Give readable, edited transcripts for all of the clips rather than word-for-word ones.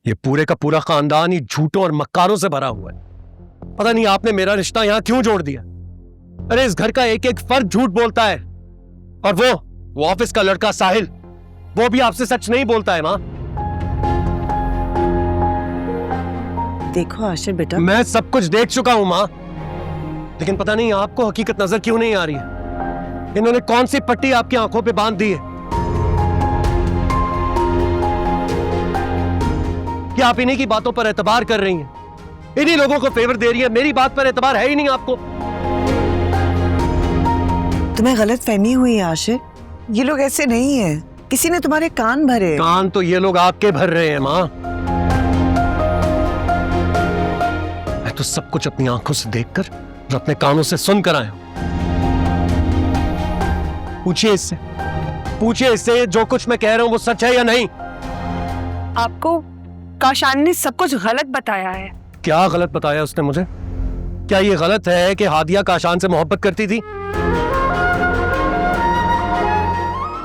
ये पूरे का पूरा खानदान ही झूठों और मक्कारों से भरा हुआ है। पता नहीं आपने मेरा रिश्ता यहां क्यों जोड़ दिया। अरे इस घर का एक एक फर्द झूठ बोलता है। और वो ऑफिस का लड़का साहिल, वो भी आपसे सच नहीं बोलता है। मां देखो आशिर बेटा, मैं सब कुछ देख चुका हूं मां, लेकिन पता नहीं आपको हकीकत नजर क्यों नहीं आ रही है। इन्होंने कौन सी पट्टी आपकी आंखों पे बांध दी है कि आप इन्हीं की बातों पर एतबार कर रही हैं, इन्हीं लोगों को फेवर दे रही है, मेरी बात पर एतबार है ही नहीं आपको। तुम्हें गलत फहमी हुई है आशिर, ये लोग ऐसे नहीं है, किसी ने तुम्हारे कान भरे। कान तो ये लोग आपके भर रहे हैं मां। मैं तो सब कुछ अपनी आंखों से देखकर और अपने कानों से सुनकर आया हूं। पूछिए इससे जो कुछ मैं कह रहा हूं वो सच है या नहीं। आपको काशान ने सब कुछ गलत बताया है। क्या गलत बताया उसने मुझे? क्या ये गलत है कि हादिया काशान से मोहब्बत करती थी?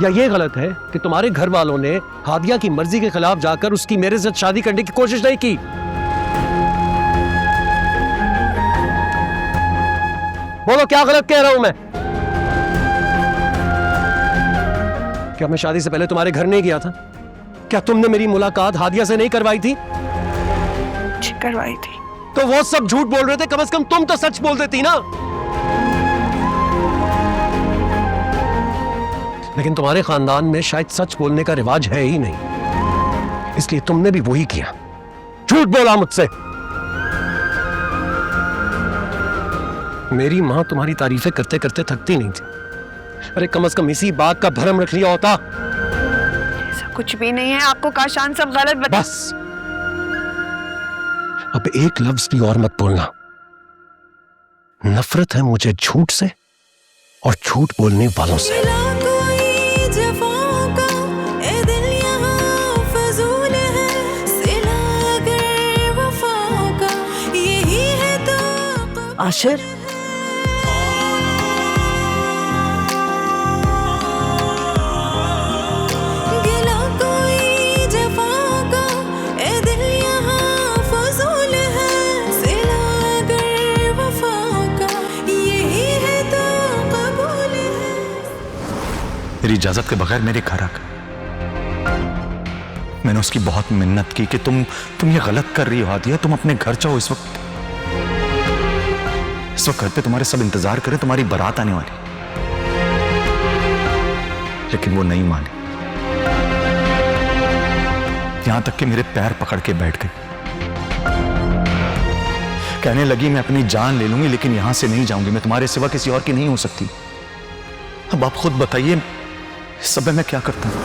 या ये गलत है कि तुम्हारे घर वालों ने हादिया की मर्जी के खिलाफ जाकर उसकी मेरे साथ शादी करने की कोशिश नहीं की? बोलो क्या गलत कह रहा हूं मैं? क्या मैं शादी से पहले तुम्हारे घर नहीं गया था? क्या तुमने मेरी मुलाकात हादिया से नहीं करवाई थी? जी करवाई थी। तो वो सब झूठ बोल रहे थे, कम से कम तुम तो सच बोल देती ना। लेकिन तुम्हारे खानदान में शायद सच बोलने का रिवाज है ही नहीं, इसलिए तुमने भी वही किया, झूठ बोला मुझसे। मेरी मां तुम्हारी तारीफें करते करते थकती नहीं थी। अरे कम से कम इसी बात का भरम रख लिया होता। ऐसा कुछ भी नहीं है, आपको काशान सब गलत बता। बस अब एक लफ्ज भी और मत बोलना। नफरत है मुझे झूठ से और झूठ बोलने वालों से। आशिर मेरी इजाजत के बगैर मेरे घर आ गए। मैंने उसकी बहुत मिन्नत की कि तुम ये गलत कर रही हो हादिया, तुम अपने घर जाओ। इस वक्त घर पे तुम्हारे सब इंतजार करें, तुम्हारी बारात आने वाली। लेकिन वो नहीं मानी, यहां तक कि मेरे पैर पकड़ के बैठ गई। कहने लगी मैं अपनी जान ले लूंगी लेकिन यहां से नहीं जाऊंगी, मैं तुम्हारे सिवा किसी और की नहीं हो सकती। अब आप खुद बताइए इस सब में मैं क्या करता हूं?